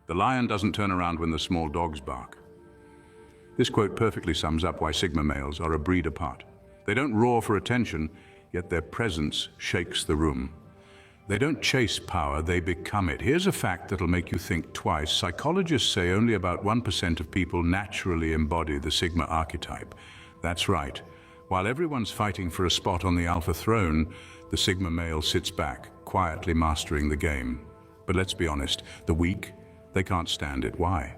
The lion doesn't turn around when the small dogs bark. This quote perfectly sums up why Sigma males are a breed apart. They don't roar for attention, yet their presence shakes the room. They don't chase power, they become it. Here's a fact that'll make you think twice. Psychologists say only about 1% of people naturally embody the Sigma archetype. That's right. While everyone's fighting for a spot on the alpha throne, the Sigma male sits back, quietly mastering the game. But let's be honest, the weak, they can't stand it. Why?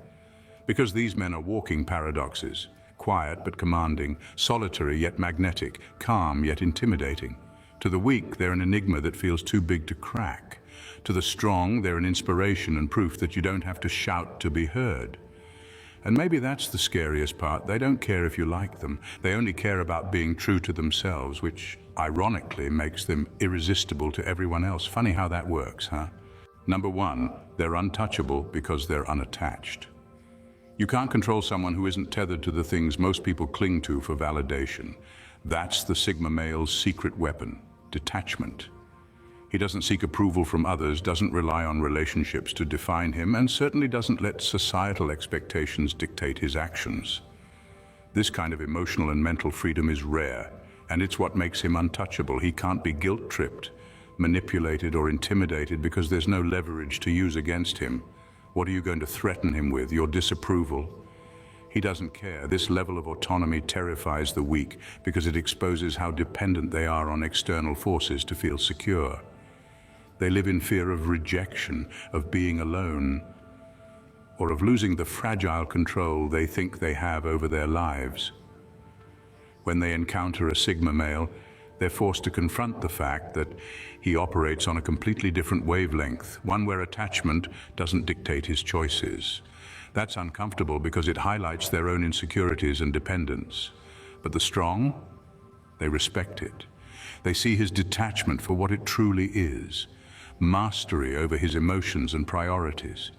Because these men are walking paradoxes. Quiet but commanding, solitary yet magnetic, calm yet intimidating. To the weak, they're an enigma that feels too big to crack. To the strong, they're an inspiration and proof that you don't have to shout to be heard. And maybe that's the scariest part. They don't care if you like them. They only care about being true to themselves, which ironically makes them irresistible to everyone else. Funny how that works, huh? Number one, they're untouchable because they're unattached. You can't control someone who isn't tethered to the things most people cling to for validation. That's the Sigma male's secret weapon, detachment. He doesn't seek approval from others, doesn't rely on relationships to define him, and certainly doesn't let societal expectations dictate his actions. This kind of emotional and mental freedom is rare, and it's what makes him untouchable. He can't be guilt-tripped, manipulated, or intimidated because there's no leverage to use against him. What are you going to threaten him with? Your disapproval? He doesn't care. This level of autonomy terrifies the weak because it exposes how dependent they are on external forces to feel secure. They live in fear of rejection, of being alone, or of losing the fragile control they think they have over their lives. When they encounter a Sigma male, they're forced to confront the fact that he operates on a completely different wavelength, one where attachment doesn't dictate his choices. That's uncomfortable because it highlights their own insecurities and dependence. But the strong, they respect it. They see his detachment for what it truly is, mastery over his emotions and priorities.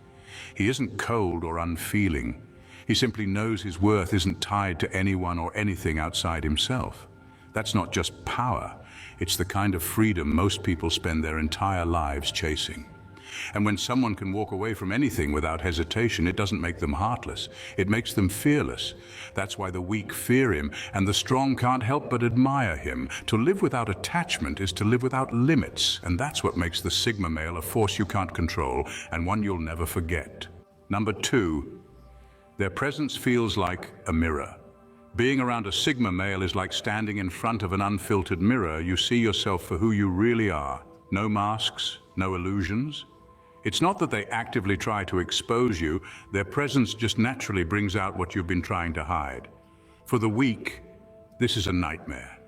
He isn't cold or unfeeling. He simply knows his worth isn't tied to anyone or anything outside himself. That's not just power, it's the kind of freedom most people spend their entire lives chasing. And when someone can walk away from anything without hesitation, it doesn't make them heartless. It makes them fearless. That's why the weak fear him, and the strong can't help but admire him. To live without attachment is to live without limits, and that's what makes the Sigma male a force you can't control, and one you'll never forget. Number two, their presence feels like a mirror. Being around a Sigma male is like standing in front of an unfiltered mirror. You see yourself for who you really are. No masks, no illusions. It's not that they actively try to expose you, their presence just naturally brings out what you've been trying to hide. For the weak, this is a nightmare.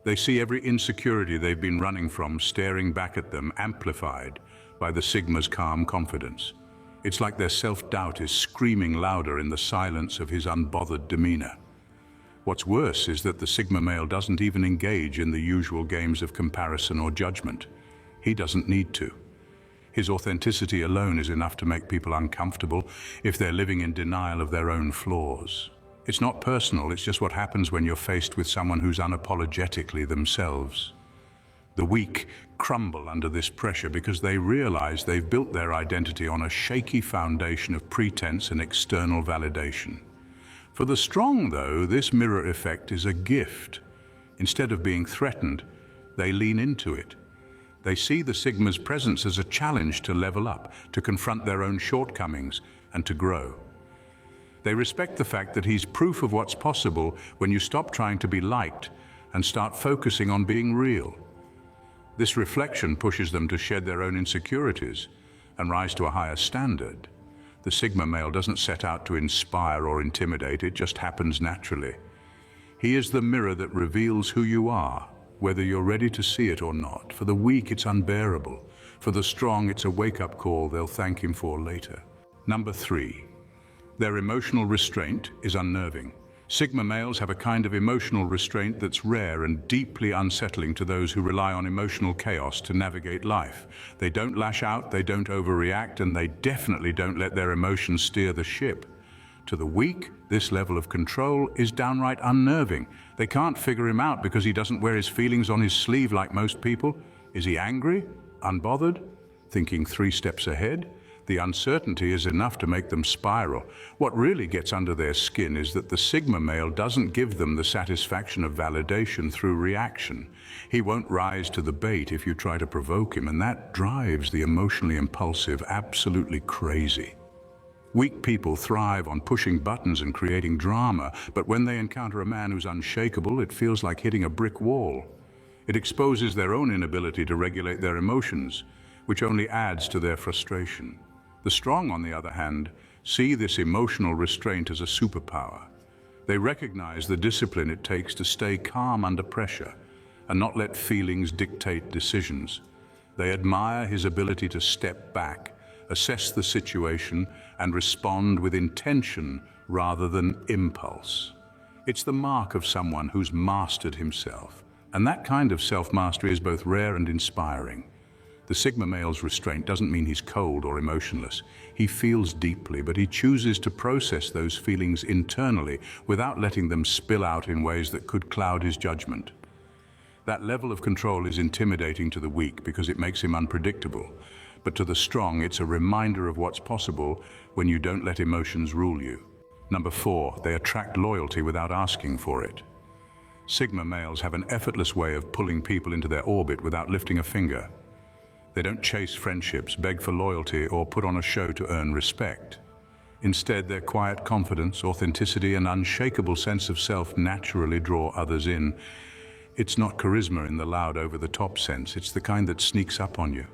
They see every insecurity they've been running from staring back at them, amplified by the Sigma's calm confidence. It's like their self-doubt is screaming louder in the silence of his unbothered demeanor. What's worse is that the Sigma male doesn't even engage in the usual games of comparison or judgment. He doesn't need to. His authenticity alone is enough to make people uncomfortable if they're living in denial of their own flaws. It's not personal, it's just what happens when you're faced with someone who's unapologetically themselves. The weak crumble under this pressure because they realize they've built their identity on a shaky foundation of pretense and external validation. For the strong, though, this mirror effect is a gift. Instead of being threatened, they lean into it. They see the Sigma's presence as a challenge to level up, to confront their own shortcomings, and to grow. They respect the fact that he's proof of what's possible when you stop trying to be liked and start focusing on being real. This reflection pushes them to shed their own insecurities and rise to a higher standard. The Sigma male doesn't set out to inspire or intimidate, it just happens naturally. He is the mirror that reveals who you are, whether you're ready to see it or not. For the weak, it's unbearable. For the strong, it's a wake-up call they'll thank him for later. Number three, their emotional restraint is unnerving. Sigma males have a kind of emotional restraint that's rare and deeply unsettling to those who rely on emotional chaos to navigate life. They don't lash out, they don't overreact, and they definitely don't let their emotions steer the ship. To the weak, this level of control is downright unnerving. They can't figure him out because he doesn't wear his feelings on his sleeve like most people. Is he angry? Unbothered? Thinking 3 steps ahead? The uncertainty is enough to make them spiral. What really gets under their skin is that the Sigma male doesn't give them the satisfaction of validation through reaction. He won't rise to the bait if you try to provoke him, and that drives the emotionally impulsive absolutely crazy. Weak people thrive on pushing buttons and creating drama, but when they encounter a man who's unshakable, it feels like hitting a brick wall. It exposes their own inability to regulate their emotions, which only adds to their frustration. The strong, on the other hand, see this emotional restraint as a superpower. They recognize the discipline it takes to stay calm under pressure and not let feelings dictate decisions. They admire his ability to step back, assess the situation, and respond with intention rather than impulse. It's the mark of someone who's mastered himself, and that kind of self-mastery is both rare and inspiring. The Sigma male's restraint doesn't mean he's cold or emotionless. He feels deeply, but he chooses to process those feelings internally without letting them spill out in ways that could cloud his judgment. That level of control is intimidating to the weak because it makes him unpredictable. But to the strong, it's a reminder of what's possible when you don't let emotions rule you. Number 4, they attract loyalty without asking for it. Sigma males have an effortless way of pulling people into their orbit without lifting a finger. They don't chase friendships, beg for loyalty, or put on a show to earn respect. Instead, their quiet confidence, authenticity, and unshakable sense of self naturally draw others in. It's not charisma in the loud, over-the-top sense. It's the kind that sneaks up on you,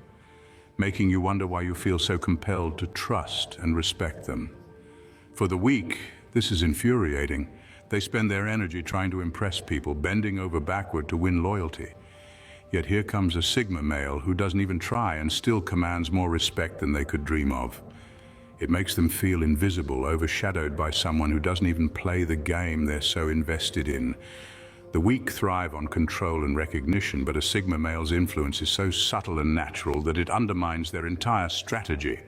making you wonder why you feel so compelled to trust and respect them. For the weak, this is infuriating. They spend their energy trying to impress people, bending over backward to win loyalty. Yet here comes a Sigma male who doesn't even try and still commands more respect than they could dream of. It makes them feel invisible, overshadowed by someone who doesn't even play the game they're so invested in. The weak thrive on control and recognition, but a Sigma male's influence is so subtle and natural that it undermines their entire strategy.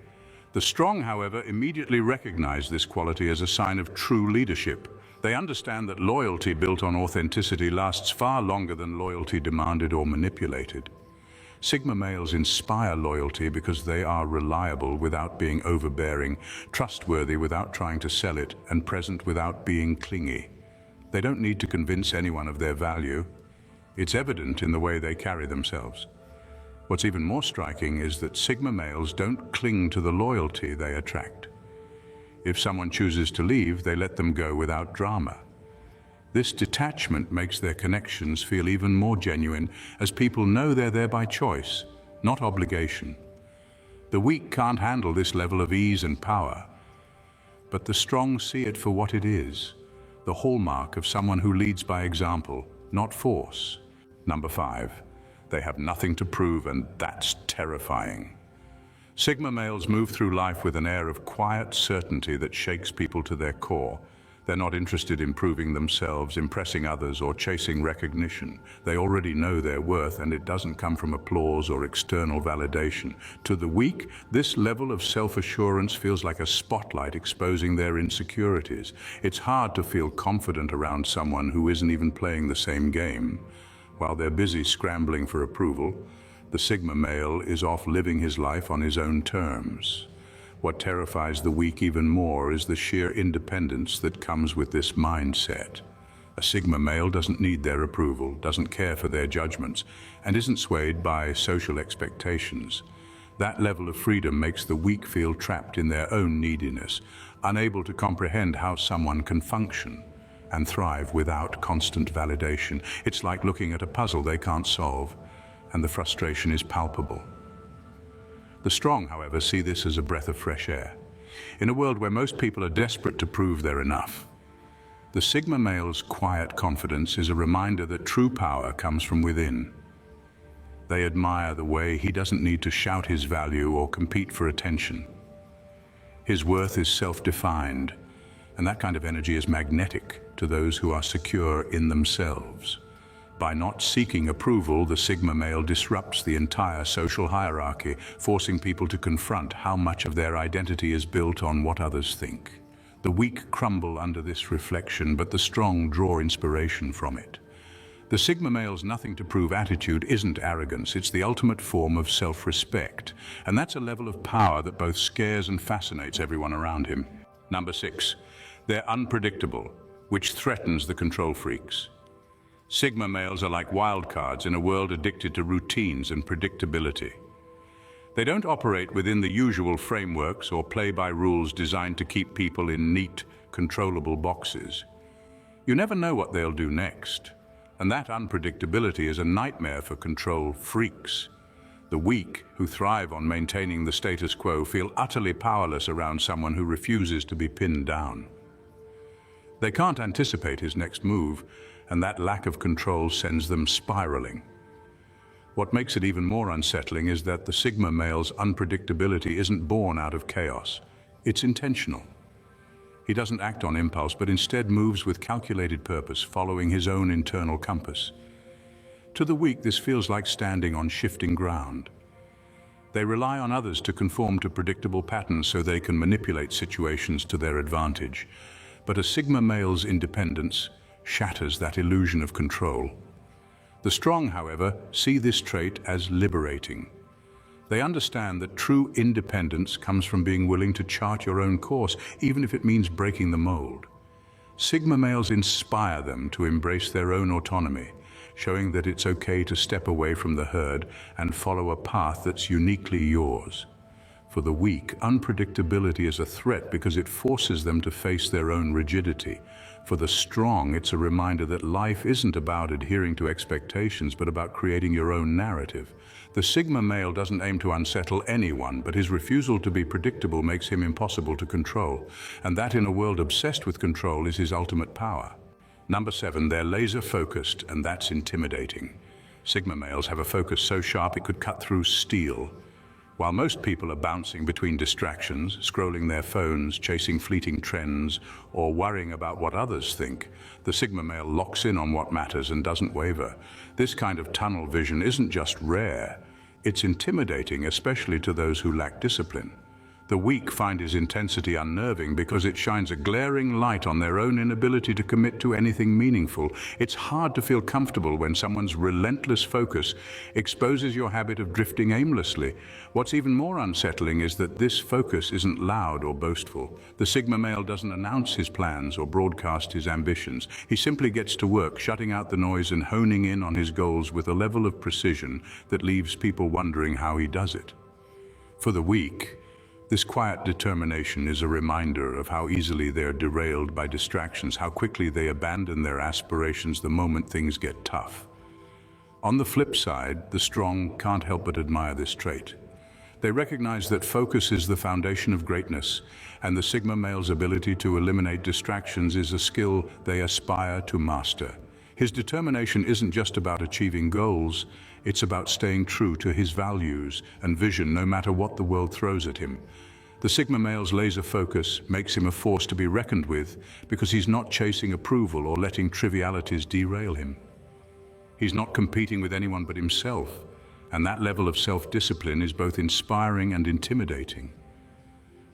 The strong, however, immediately recognize this quality as a sign of true leadership. They understand that loyalty built on authenticity lasts far longer than loyalty demanded or manipulated. Sigma males inspire loyalty because they are reliable without being overbearing, trustworthy without trying to sell it, and present without being clingy. They don't need to convince anyone of their value. It's evident in the way they carry themselves. What's even more striking is that Sigma males don't cling to the loyalty they attract. If someone chooses to leave, they let them go without drama. This detachment makes their connections feel even more genuine, as people know they're there by choice, not obligation. The weak can't handle this level of ease and power, but the strong see it for what it is, the hallmark of someone who leads by example, not force. Number 5, they have nothing to prove, and that's terrifying. Sigma males move through life with an air of quiet certainty that shakes people to their core. They're not interested in proving themselves, impressing others, or chasing recognition. They already know their worth, and it doesn't come from applause or external validation. To the weak, this level of self-assurance feels like a spotlight exposing their insecurities. It's hard to feel confident around someone who isn't even playing the same game. While they're busy scrambling for approval, the Sigma male is off living his life on his own terms. What terrifies the weak even more is the sheer independence that comes with this mindset. A Sigma male doesn't need their approval, doesn't care for their judgments, and isn't swayed by social expectations. That level of freedom makes the weak feel trapped in their own neediness, unable to comprehend how someone can function and thrive without constant validation. It's like looking at a puzzle they can't solve, and the frustration is palpable. The strong, however, see this as a breath of fresh air. In a world where most people are desperate to prove they're enough, the Sigma male's quiet confidence is a reminder that true power comes from within. They admire the way he doesn't need to shout his value or compete for attention. His worth is self-defined, and that kind of energy is magnetic to those who are secure in themselves. By not seeking approval, the Sigma male disrupts the entire social hierarchy, forcing people to confront how much of their identity is built on what others think. The weak crumble under this reflection, but the strong draw inspiration from it. The Sigma male's nothing to prove attitude isn't arrogance, it's the ultimate form of self-respect. And that's a level of power that both scares and fascinates everyone around him. Number 6, they're unpredictable, which threatens the control freaks. Sigma males are like wildcards in a world addicted to routines and predictability. They don't operate within the usual frameworks or play by rules designed to keep people in neat, controllable boxes. You never know what they'll do next, and that unpredictability is a nightmare for control freaks. The weak, who thrive on maintaining the status quo, feel utterly powerless around someone who refuses to be pinned down. They can't anticipate his next move, and that lack of control sends them spiraling. What makes it even more unsettling is that the Sigma male's unpredictability isn't born out of chaos. It's intentional. He doesn't act on impulse, but instead moves with calculated purpose, following his own internal compass. To the weak, this feels like standing on shifting ground. They rely on others to conform to predictable patterns so they can manipulate situations to their advantage. But a Sigma male's independence shatters that illusion of control. The strong, however, see this trait as liberating. They understand that true independence comes from being willing to chart your own course, even if it means breaking the mold. Sigma males inspire them to embrace their own autonomy, showing that it's okay to step away from the herd and follow a path that's uniquely yours. For the weak, unpredictability is a threat because it forces them to face their own rigidity. For the strong, it's a reminder that life isn't about adhering to expectations, but about creating your own narrative. The Sigma male doesn't aim to unsettle anyone, but his refusal to be predictable makes him impossible to control. And that, in a world obsessed with control, is his ultimate power. Number 7, they're laser-focused, and that's intimidating. Sigma males have a focus so sharp it could cut through steel. While most people are bouncing between distractions, scrolling their phones, chasing fleeting trends, or worrying about what others think, the Sigma male locks in on what matters and doesn't waver. This kind of tunnel vision isn't just rare, it's intimidating, especially to those who lack discipline. The weak find his intensity unnerving because it shines a glaring light on their own inability to commit to anything meaningful. It's hard to feel comfortable when someone's relentless focus exposes your habit of drifting aimlessly. What's even more unsettling is that this focus isn't loud or boastful. The Sigma male doesn't announce his plans or broadcast his ambitions. He simply gets to work, shutting out the noise and honing in on his goals with a level of precision that leaves people wondering how he does it. For the weak, this quiet determination is a reminder of how easily they're derailed by distractions, how quickly they abandon their aspirations the moment things get tough. On the flip side, the strong can't help but admire this trait. They recognize that focus is the foundation of greatness, and the Sigma male's ability to eliminate distractions is a skill they aspire to master. His determination isn't just about achieving goals, it's about staying true to his values and vision no matter what the world throws at him. The Sigma male's laser focus makes him a force to be reckoned with because he's not chasing approval or letting trivialities derail him. He's not competing with anyone but himself, and that level of self-discipline is both inspiring and intimidating.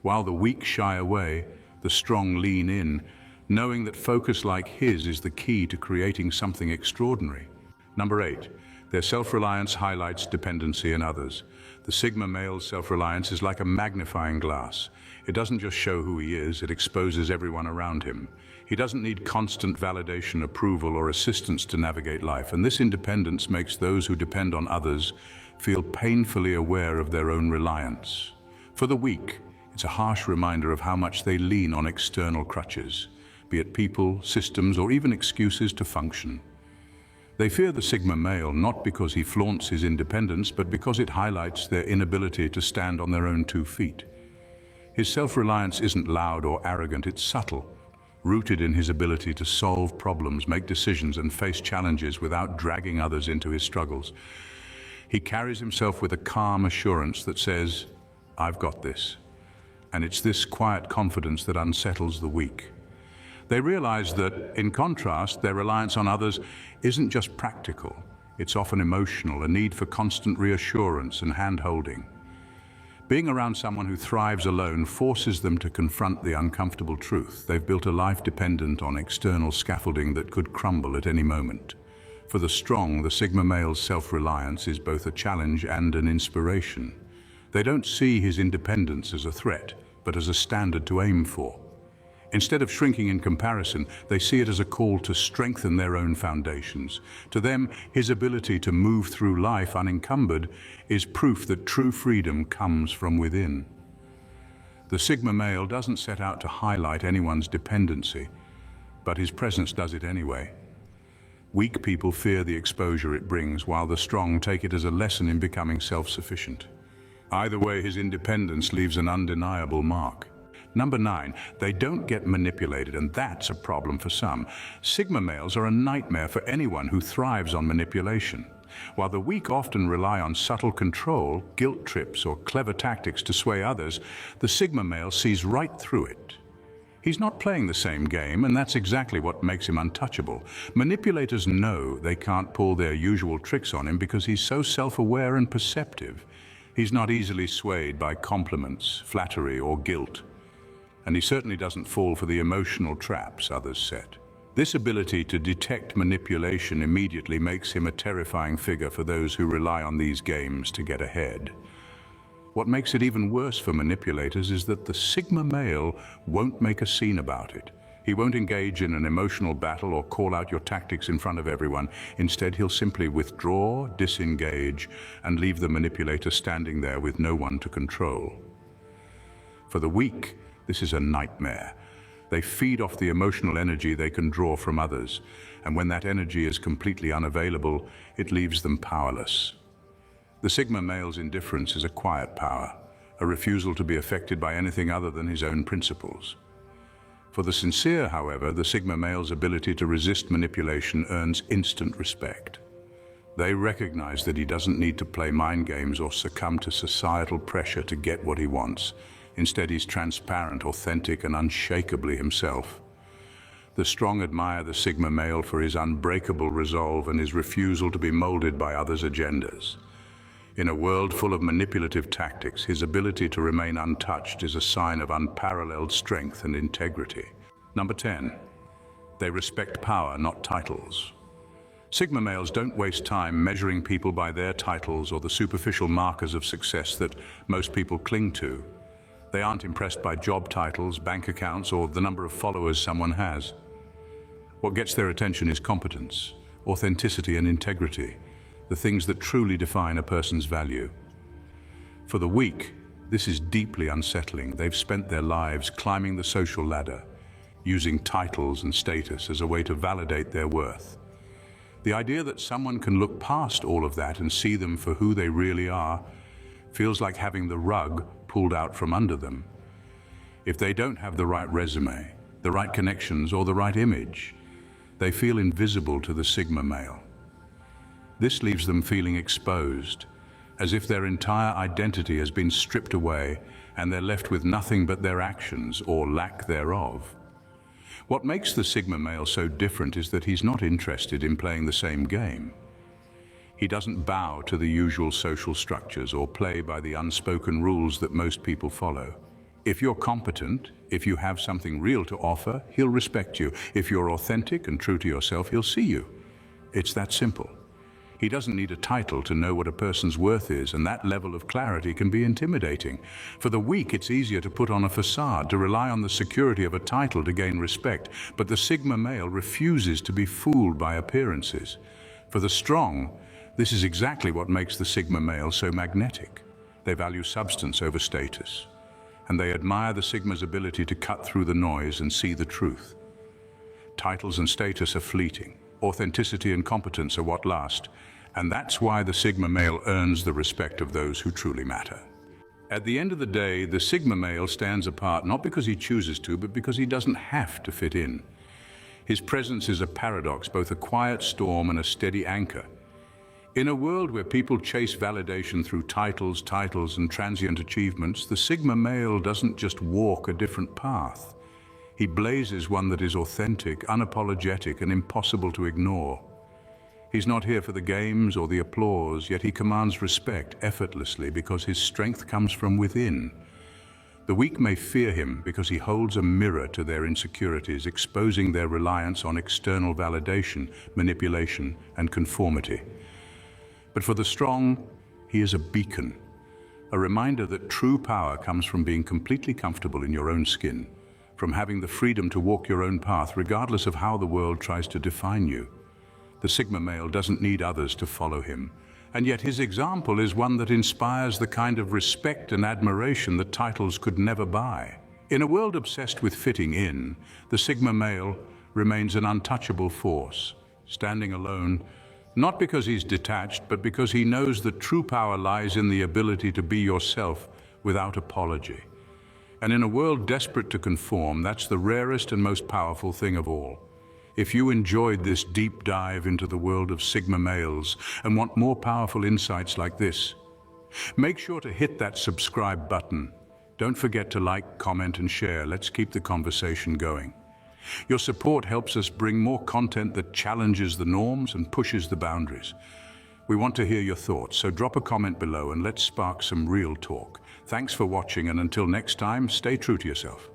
While the weak shy away, the strong lean in, knowing that focus like his is the key to creating something extraordinary. Number 8, their self-reliance highlights dependency in others. The Sigma male's self-reliance is like a magnifying glass. It doesn't just show who he is, it exposes everyone around him. He doesn't need constant validation, approval, or assistance to navigate life, and this independence makes those who depend on others feel painfully aware of their own reliance. For the weak, it's a harsh reminder of how much they lean on external crutches, be it people, systems, or even excuses to function. They fear the Sigma male not because he flaunts his independence, but because it highlights their inability to stand on their own 2 feet. His self-reliance isn't loud or arrogant, it's subtle, rooted in his ability to solve problems, make decisions, and face challenges without dragging others into his struggles. He carries himself with a calm assurance that says, "I've got this." And it's this quiet confidence that unsettles the weak. They realize that, in contrast, their reliance on others isn't just practical, it's often emotional, a need for constant reassurance and hand-holding. Being around someone who thrives alone forces them to confront the uncomfortable truth. They've built a life dependent on external scaffolding that could crumble at any moment. For the strong, the Sigma male's self-reliance is both a challenge and an inspiration. They don't see his independence as a threat, but as a standard to aim for. Instead of shrinking in comparison, they see it as a call to strengthen their own foundations. To them, his ability to move through life unencumbered is proof that true freedom comes from within. The Sigma male doesn't set out to highlight anyone's dependency, but his presence does it anyway. Weak people fear the exposure it brings, while the strong take it as a lesson in becoming self-sufficient. Either way, his independence leaves an undeniable mark. Number 9, they don't get manipulated, and that's a problem for some. Sigma males are a nightmare for anyone who thrives on manipulation. While the weak often rely on subtle control, guilt trips, or clever tactics to sway others, the Sigma male sees right through it. He's not playing the same game, and that's exactly what makes him untouchable. Manipulators know they can't pull their usual tricks on him because he's so self-aware and perceptive. He's not easily swayed by compliments, flattery, or guilt. And he certainly doesn't fall for the emotional traps others set. This ability to detect manipulation immediately makes him a terrifying figure for those who rely on these games to get ahead. What makes it even worse for manipulators is that the Sigma male won't make a scene about it. He won't engage in an emotional battle or call out your tactics in front of everyone. Instead, he'll simply withdraw, disengage, and leave the manipulator standing there with no one to control. For the weak, this is a nightmare. They feed off the emotional energy they can draw from others, and when that energy is completely unavailable, it leaves them powerless. The Sigma male's indifference is a quiet power, a refusal to be affected by anything other than his own principles. For the sincere, however, the Sigma male's ability to resist manipulation earns instant respect. They recognize that he doesn't need to play mind games or succumb to societal pressure to get what he wants. Instead, he's transparent, authentic, and unshakably himself. The strong admire the Sigma male for his unbreakable resolve and his refusal to be molded by others' agendas. In a world full of manipulative tactics, his ability to remain untouched is a sign of unparalleled strength and integrity. Number 10, they respect power, not titles. Sigma males don't waste time measuring people by their titles or the superficial markers of success that most people cling to. They aren't impressed by job titles, bank accounts, or the number of followers someone has. What gets their attention is competence, authenticity, and integrity, the things that truly define a person's value. For the weak, this is deeply unsettling. They've spent their lives climbing the social ladder, using titles and status as a way to validate their worth. The idea that someone can look past all of that and see them for who they really are feels like having the rug pulled out from under them. If they don't have the right resume, the right connections, or the right image, they feel invisible to the Sigma male. This leaves them feeling exposed, as if their entire identity has been stripped away and they're left with nothing but their actions or lack thereof. What makes the Sigma male so different is that he's not interested in playing the same game. He doesn't bow to the usual social structures or play by the unspoken rules that most people follow. If you're competent, if you have something real to offer, he'll respect you. If you're authentic and true to yourself, he'll see you. It's that simple. He doesn't need a title to know what a person's worth is, and that level of clarity can be intimidating. For the weak, it's easier to put on a facade, to rely on the security of a title to gain respect, but the Sigma male refuses to be fooled by appearances. For the strong, this is exactly what makes the Sigma male so magnetic. They value substance over status, and they admire the Sigma's ability to cut through the noise and see the truth. Titles and status are fleeting. Authenticity and competence are what last, and that's why the Sigma male earns the respect of those who truly matter. At the end of the day, the Sigma male stands apart not because he chooses to, but because he doesn't have to fit in. His presence is a paradox, both a quiet storm and a steady anchor. In a world where people chase validation through titles and transient achievements, the Sigma male doesn't just walk a different path. He blazes one that is authentic, unapologetic, and impossible to ignore. He's not here for the games or the applause, yet he commands respect effortlessly because his strength comes from within. The weak may fear him because he holds a mirror to their insecurities, exposing their reliance on external validation, manipulation, and conformity. But for the strong, he is a beacon, a reminder that true power comes from being completely comfortable in your own skin, from having the freedom to walk your own path regardless of how the world tries to define you. The Sigma male doesn't need others to follow him, and yet his example is one that inspires the kind of respect and admiration that titles could never buy. In a world obsessed with fitting in, the Sigma male remains an untouchable force, standing alone, not because he's detached, but because he knows that true power lies in the ability to be yourself without apology. And in a world desperate to conform, that's the rarest and most powerful thing of all. If you enjoyed this deep dive into the world of Sigma males and want more powerful insights like this, make sure to hit that subscribe button. Don't forget to like, comment, and share. Let's keep the conversation going. Your support helps us bring more content that challenges the norms and pushes the boundaries. We want to hear your thoughts, so drop a comment below and let's spark some real talk. Thanks for watching, and until next time, stay true to yourself.